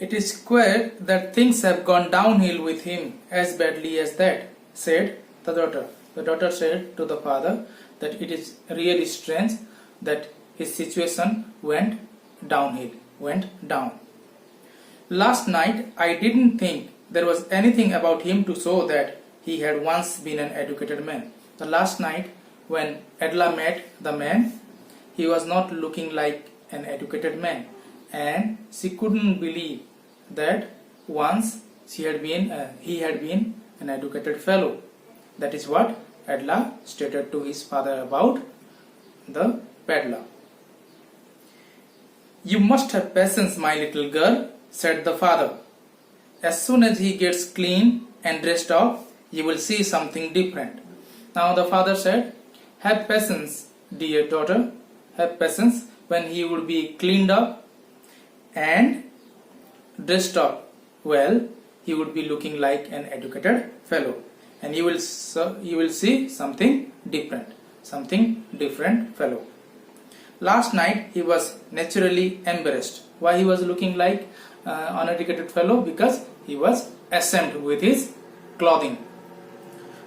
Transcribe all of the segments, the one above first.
It is queer that things have gone downhill with him as badly as that, said the daughter. The daughter said to the father that it is really strange that his situation went downhill, went down. Last night I didn't think there was anything about him to show that he had once been an educated man. The last night when Adela met the man, he was not looking like an educated man, and she couldn't believe that once he had been an educated fellow. That is what Adela stated to his father about the peddler. "You must have patience, my little girl," said the father. "As soon as he gets clean and dressed up, you will see something different." Now the father said, "Have patience, dear daughter, have patience. When he would be cleaned up and dressed up well, he would be looking like an educated fellow, and you will see something different fellow." Last night he was naturally embarrassed. Why he was looking like uneducated fellow? Because he was ashamed with his clothing.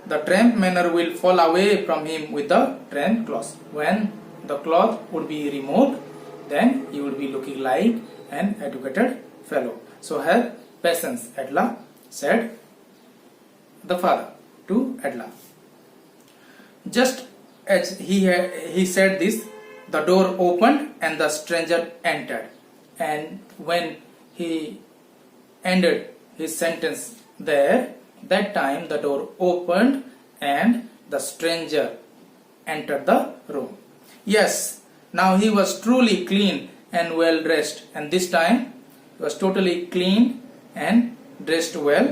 The tramp manner will fall away from him with the tramp cloth. When the cloth would be removed, then he would be looking like an educated fellow. So have patience, Adela, said the father to Adela. Just as he said this, the door opened and the stranger entered. And when he ended his sentence there, that time the door opened and the stranger entered the room. Yes, now he was truly clean and well dressed, and this time he was totally clean and dressed well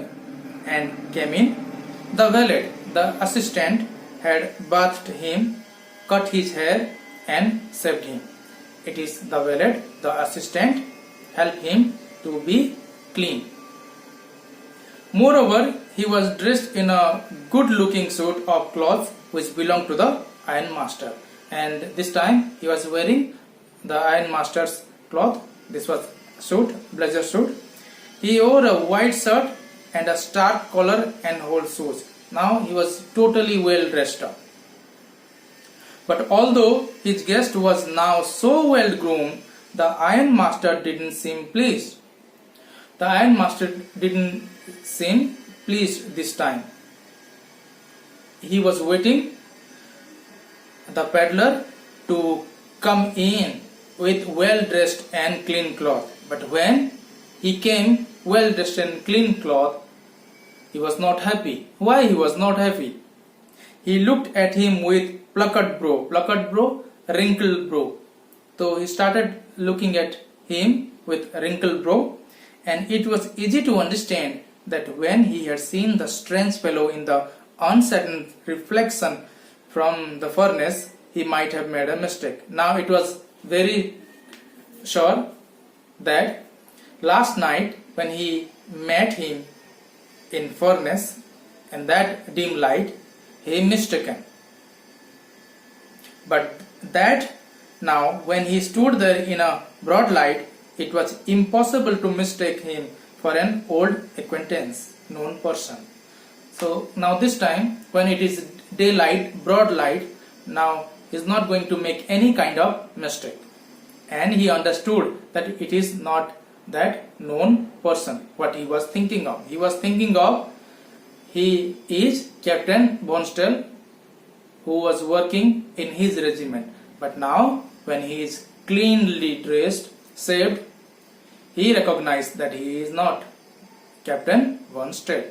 and came in. The valet, the assistant, had bathed him, cut his hair and shaved him. It is the valet, the assistant, helped him to be clean. Moreover, he was dressed in a good-looking suit of clothes which belonged to the ironmaster. And this time he was wearing the ironmaster's cloth. This was suit, blazer suit. He wore a white shirt and a starch collar and whole shoes. Now he was totally well dressed up. But although his guest was now so well groomed, the ironmaster didn't seem pleased. The ironmaster didn't seem pleased this time. He was waiting the peddler to come in with well dressed and clean cloth. But when he came well dressed and clean cloth, he was not happy. Why he was not happy? He looked at him with puckered brow, wrinkled brow. So he started looking at him with wrinkled brow, and it was easy to understand that when he had seen the strange fellow in the uncertain reflection from the furnace, he might have made a mistake. Now it was very sure that last night when he met him in furnace and that dim light, he mistaken. But that now when he stood there in a broad light, it was impossible to mistake him for an old acquaintance, known person. So now this time when it is daylight, broad light, now he is not going to make any kind of mistake. And he understood that it is not that known person what he was thinking of. He was thinking of he is Captain Bonstell, who was working in his regiment. But now when he is cleanly dressed, shaved, he recognized that he is not Captain Bonstell.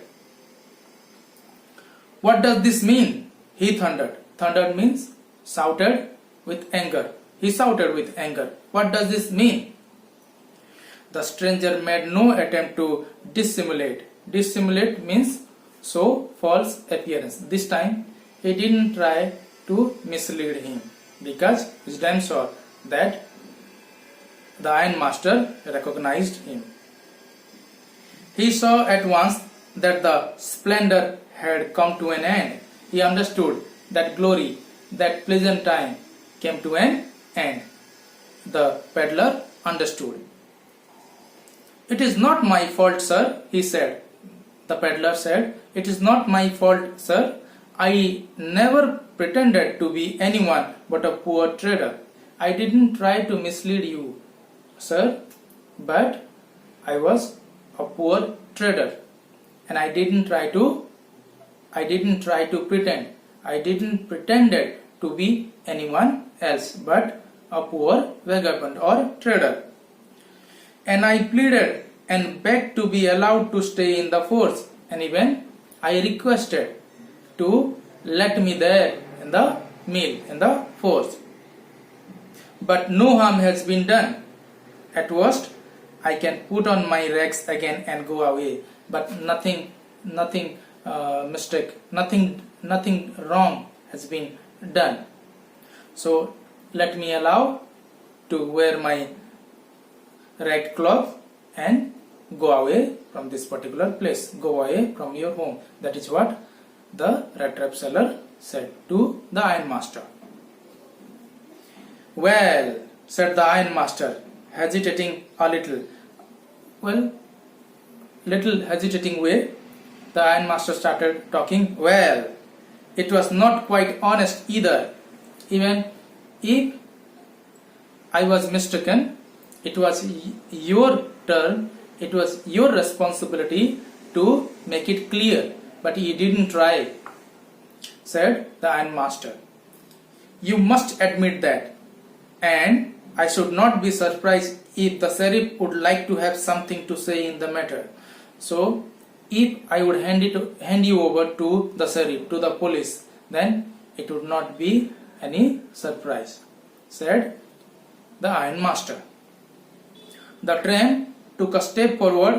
"What does this mean?" he thundered. Thundered means shouted with anger. He shouted with anger. "What does this mean?" The stranger made no attempt to dissimulate. Dissimulate means show false appearance. This time he didn't try to mislead him because he is damn sure that the ironmaster recognized him. He saw at once that the splendor had come to an end. He understood that glory, that pleasant time came to an end. The peddler understood. "It is not my fault, sir," he said. The peddler said, "It is not my fault, sir. I never pretended to be anyone but a poor trader. I didn't try to mislead you, sir, but I was a poor trader, and I didn't try to pretend. I didn't pretended to be anyone else but a poor vagabond or trader. And I pleaded and begged to be allowed to stay in the force, and even I requested to let me there in the mill, in the force. But no harm has been done. At worst, I can put on my rags again and go away, but nothing wrong has been done. So let me allow to wear my rag cloth and go away from this particular place. Go away from your home." That is what the Rattrap seller said to the ironmaster. "Well," said the ironmaster, hesitating a little. Little hesitating way, the ironmaster started talking. "Well, it was not quite honest either. Even if I was mistaken, it was your turn, it was your responsibility to make it clear, but you didn't try," said the ironmaster. "You must admit that, and I should not be surprised if the sheriff would like to have something to say in the matter. So, if I would hand you over to the sheriff, to the police, then it would not be any surprise," said the ironmaster. The tramp took a step forward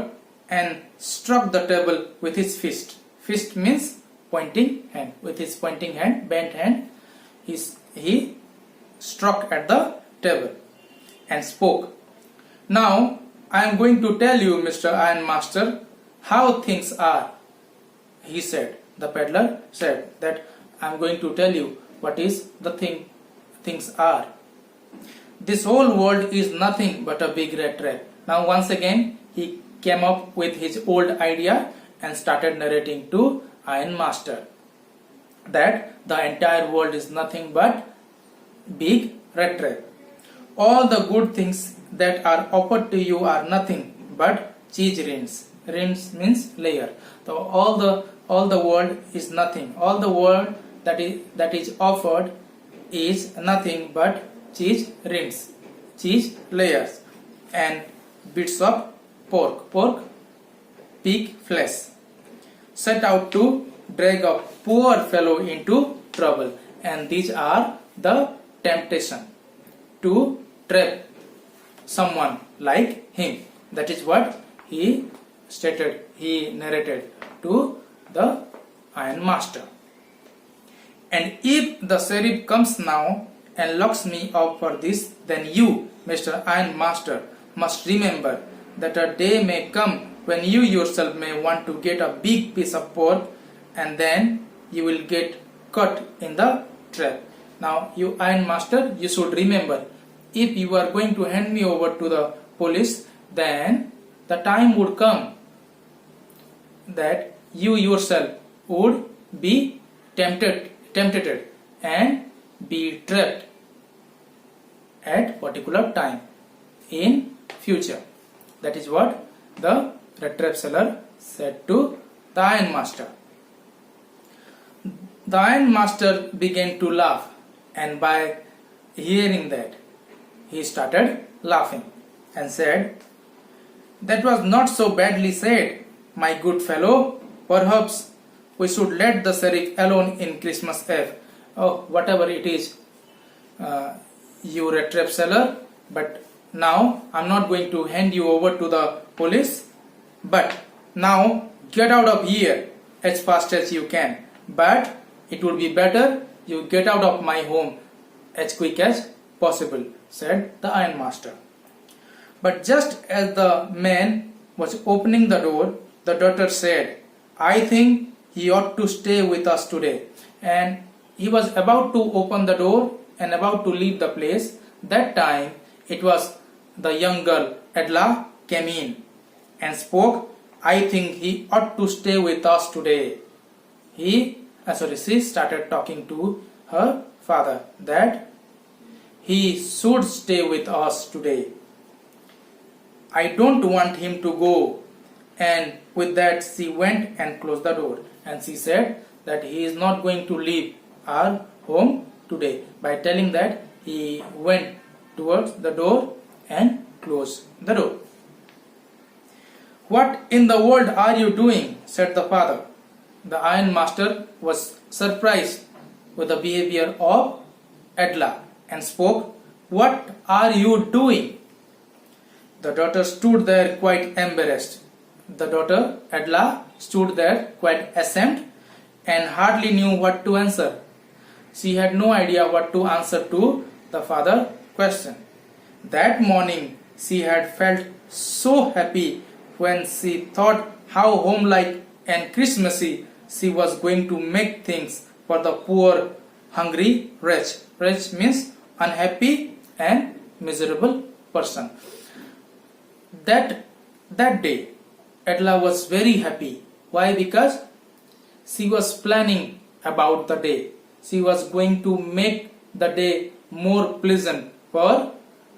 and struck the table with his fist. Fist means pointing hand. With his pointing hand, bent hand, he struck at the table and spoke. "Now I am going to tell you, Mr. Ironmaster, how things are," he said. The peddler said that I am going to tell you what is the things are. "This whole world is nothing but a big rat trap." Now once again he came up with his old idea and started narrating to ironmaster that the entire world is nothing but big rat trap. "All the good things that are offered to you are nothing but cheese rinds." Rinds means layer. So all the world is nothing. All the world that is offered is nothing but cheese rinds, cheese layers, and bits of pork, pig flesh, set out to drag a poor fellow into trouble. And these are the temptation to trap someone like him. That is what he stated, he narrated to the ironmaster. "And if the sheriff comes now and locks me up for this, then you, Mr. Ironmaster, must remember that a day may come when you yourself may want to get a big piece of pork, and then you will get caught in the trap." Now you ironmaster, you should remember, if you are going to hand me over to the police, then the time would come that you yourself would be tempted and be trapped at particular time in future. That is what the Rattrap seller said to the ironmaster. The ironmaster began to laugh, and by hearing that, he started laughing and said, "That was not so badly said, my good fellow. Perhaps we should let the sheriff alone in Christmas Eve." "Oh, whatever it is, you Rattrap seller, but now I'm not going to hand you over to the police, but now get out of here as fast as you can. But it would be better you get out of my home as quick as possible," said the ironmaster. But just as the man was opening the door, the daughter said, "I think he ought to stay with us today." And he was about to open the door and about to leave the place. That time it was the young girl Adla came in, and spoke, I think he ought to stay with us today. She started talking to her father that he should stay with us today. I don't want him to go. And with that she went and closed the door, and she said that he is not going to leave our home today, by telling that he went towards the door and closed the door. What in the world are you doing? Said the father. The ironmaster was surprised with the behavior of Edla and spoke, What are you doing? The daughter stood there quite embarrassed. The daughter, Edla, stood there quite ashamed and hardly knew what to answer. She had no idea what to answer to the father's question. That morning she had felt so happy when she thought how homelike and Christmassy she was going to make things for the poor, hungry wretch. Wretch means unhappy and miserable person. That day, Edla was very happy. Why? Because she was planning about the day. She was going to make the day more pleasant for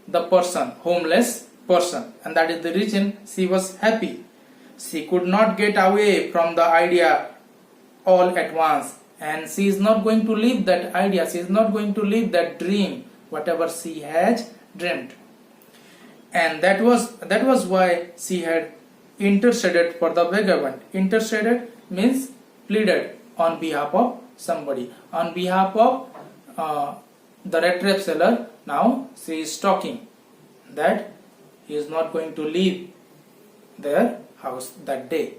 the person, homeless person, and that is the reason she was happy. She could not get away from the idea all at once, and she is not going to leave that idea. She is not going to leave that dream, whatever she has dreamed. And that was why she had interceded for the vagabond. Interceded means pleaded on behalf of somebody, on behalf of the Rattrap seller. Now she is talking that he is not going to leave their house that day.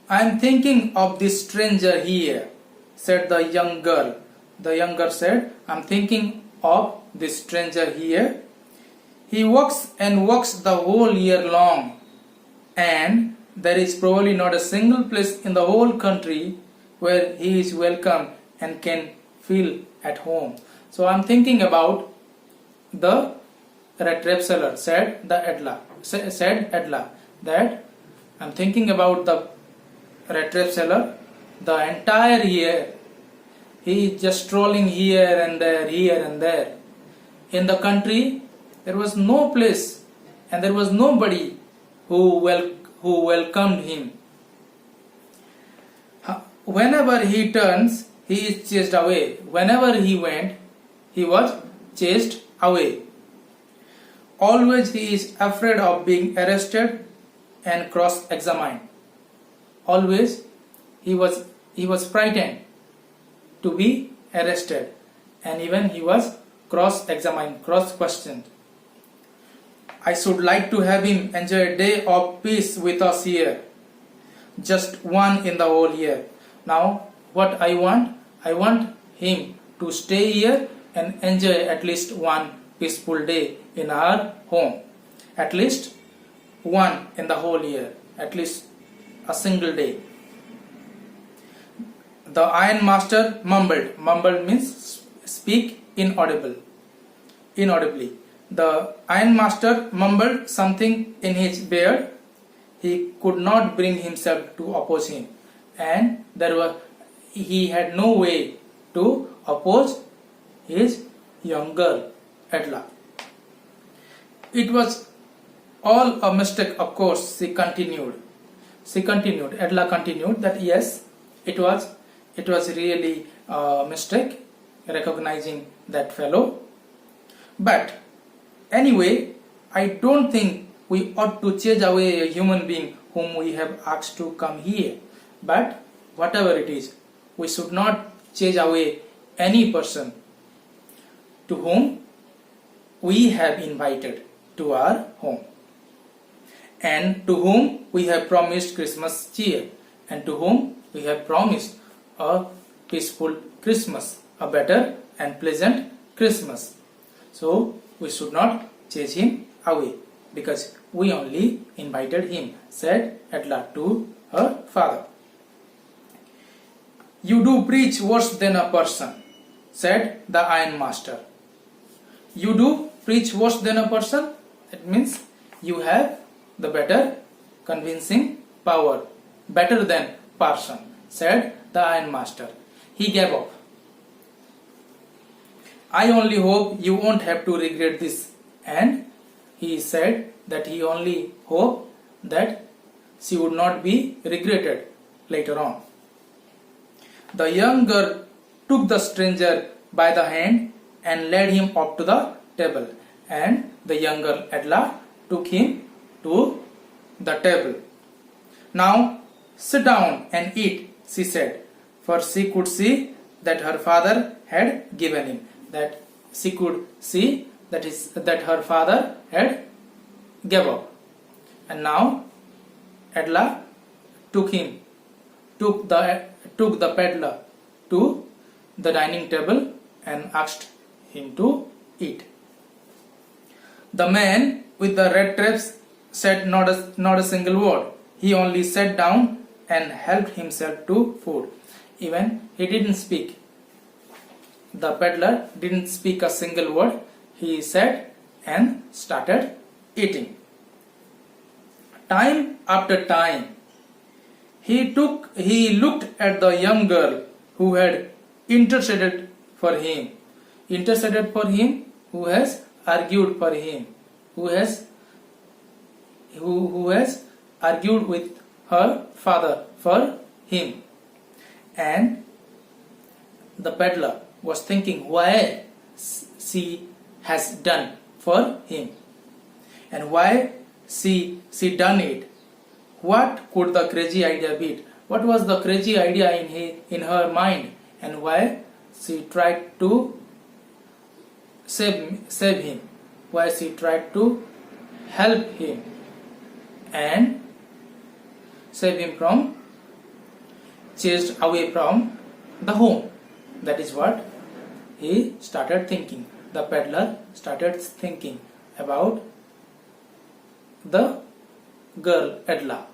I am thinking of this stranger here, said the young girl. The young girl said, I am thinking of this stranger here. He works and works the whole year long, and there is probably not a single place in the whole country where he is welcome and can feel at home. So I am thinking about the Rattrap seller, said Edla, that I am thinking about the Rattrap seller the entire year. He is just strolling here and there. In the country, there was no place and there was nobody who welcomed him. Whenever he turns, he is chased away. Whenever he went, he was chased away. Always he is afraid of being arrested and cross-examined. Always he was frightened to be arrested, and even he was cross-examined, cross-questioned. I should like to have him enjoy a day of peace with us here, just one in the whole year. Now what I want him to stay here and enjoy at least one peaceful day in our home, at least one in the whole year, at least a single day. The ironmaster mumbled. Mumbled means speak inaudibly. The ironmaster mumbled something in his beard. He could not bring himself to oppose him, and he had no way to oppose his young girl, Edla. It was all a mistake, of course, she continued. Edla continued that yes, it was really a mistake, recognizing that fellow. But anyway, I don't think we ought to chase away a human being whom we have asked to come here. But whatever it is, we should not chase away any person to whom we have invited to our home, and to whom we have promised Christmas cheer, and to whom we have promised a peaceful Christmas, a better and pleasant Christmas. So we should not chase him away, because we only invited him, said Edla to her father. You do preach worse than a person, said the ironmaster. You do preach worse than a person? That means you have the better convincing power, better than person, said the ironmaster. He gave up. I only hope you won't have to regret this. And he said that he only hoped that she would not be regretted later on. The young girl took the stranger by the hand and led him up to the table. And the young girl Adela took him to the table. Now sit down and eat, she said, for she could see that her father had given him. That she could see that her father had gave up. And now Adela took the peddler to the dining table and asked him to eat. The man with the red traps said not a single word. He only sat down and helped himself to food. Even he didn't speak. The peddler didn't speak a single word. He sat and started eating. Time after time, he looked at the young girl who had interceded for him, who has argued for him, who has argued with her father for him. And the peddler was thinking why she has done for him and why she done it. What could the crazy idea be? What was the crazy idea in her mind, and why she tried to save him, why she tried to help him and save him from chased away from the home. That is what he started thinking. The peddler started thinking about the girl Adela.